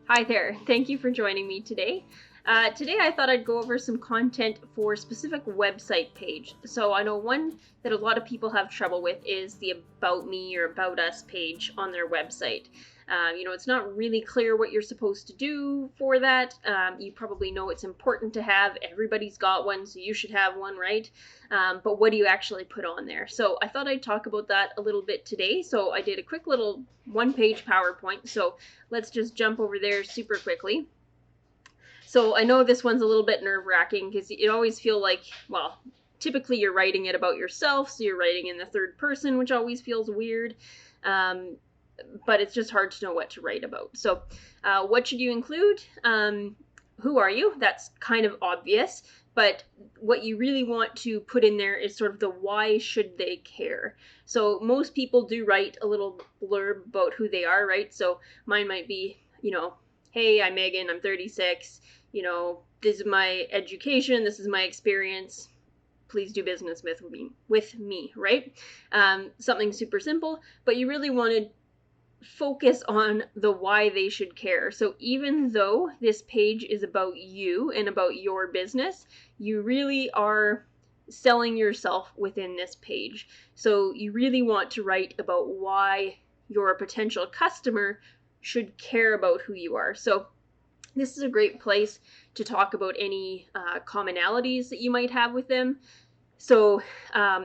Hi there, thank you for joining me today. Today I thought I'd go over some content for a specific website page. So I know one that a lot of people have trouble with is the About Me or About Us page on their website. It's not really clear what you're supposed to do for that. You probably know it's important to have. Everybody's got one, so you should have one, right? But what do you actually put on there? So I thought I'd talk about that a little bit today. So I did a quick little one-page PowerPoint. So let's just jump over there super quickly. So I know this one's a little bit nerve-wracking because you always feel like, well, typically you're writing it about yourself, so you're writing in the third person, which always feels weird. But it's just hard to know what to write about. So what should you include? Who are you? That's kind of obvious. But what you really want to put in there is sort of the why should they care. So most people do write a little blurb about who they are, right? So mine might be, hey, I'm Megan, I'm 36, this is my education, this is my experience, please do business with me, right? Something super simple, but you really want to focus on the why they should care. So even though this page is about you and about your business, you really are selling yourself within this page. So you really want to write about why your potential customer should care about who you are. So this is a great place to talk about any commonalities that you might have with them. So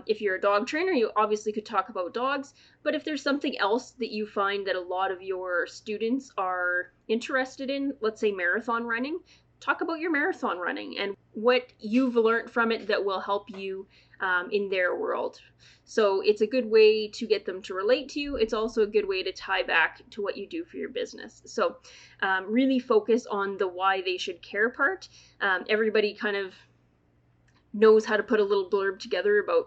if you're a dog trainer, you obviously could talk about dogs, but if there's something else that you find that a lot of your students are interested in, let's say marathon running, talk about your marathon running and what you've learned from it that will help you in their world. So it's a good way to get them to relate to you. It's also a good way to tie back to what you do for your business. So really focus on the why they should care part. Everybody kind of knows how to put a little blurb together about,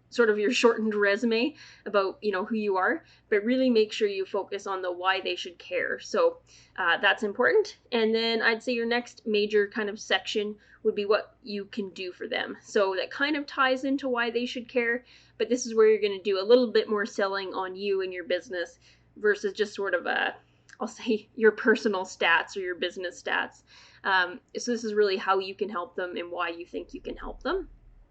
sort of your shortened resume about, who you are, but really make sure you focus on the why they should care. So that's important. And then I'd say your next major kind of section would be what you can do for them. So that kind of ties into why they should care, but this is where you're going to do a little bit more selling on you and your business versus just sort of I'll say your personal stats or your business stats. So this is really how you can help them and why you think you can help them.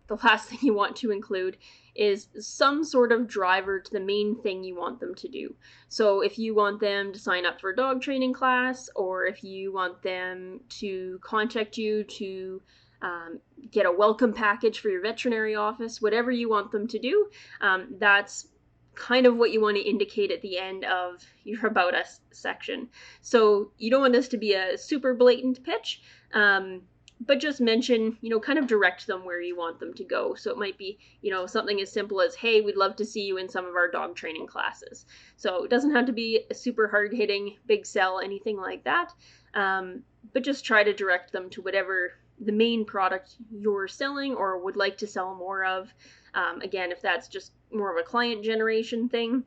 The last thing you want to include is some sort of driver to the main thing you want them to do. So if you want them to sign up for a dog training class, or if you want them to contact you to get a welcome package for your veterinary office, whatever you want them to do, that's kind of what you want to indicate at the end of your About Us section. So you don't want this to be a super blatant pitch, but just mention, kind of direct them where you want them to go. So it might be, something as simple as, hey, we'd love to see you in some of our dog training classes. So it doesn't have to be a super hard-hitting, big sell, anything like that, but just try to direct them to whatever the main product you're selling or would like to sell more of. Again, if that's just more of a client generation thing,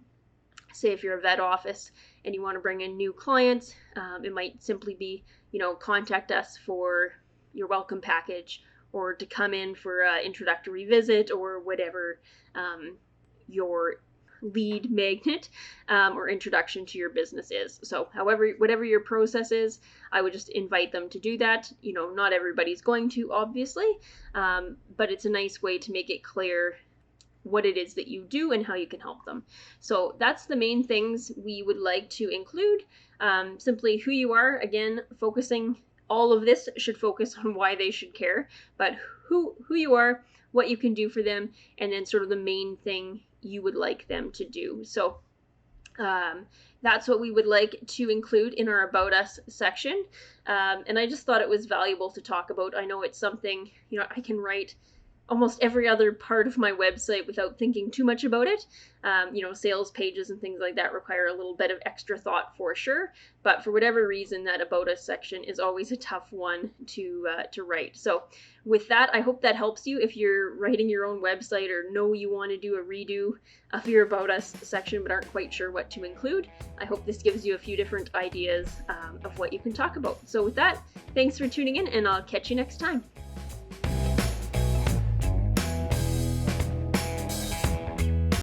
say if you're a vet office and you want to bring in new clients, it might simply be, contact us for your welcome package or to come in for an introductory visit or whatever your lead magnet or introduction to your business is. So whatever your process is, I would just invite them to do that. Not everybody's going to, obviously, but it's a nice way to make it clear what it is that you do and how you can help them. So that's the main things we would like to include. Simply who you are, again, focusing, all of this should focus on why they should care, but who you are, what you can do for them, and then sort of the main thing you would like them to do. So that's what we would like to include in our About Us section. And I just thought it was valuable to talk about. I know it's something, I can write almost every other part of my website without thinking too much about it. Sales pages and things like that require a little bit of extra thought for sure. But for whatever reason, that About Us section is always a tough one to write. So with that, I hope that helps you if you're writing your own website or know you want to do a redo of your About Us section but aren't quite sure what to include. I hope this gives you a few different ideas of what you can talk about. So with that, thanks for tuning in, and I'll catch you next time.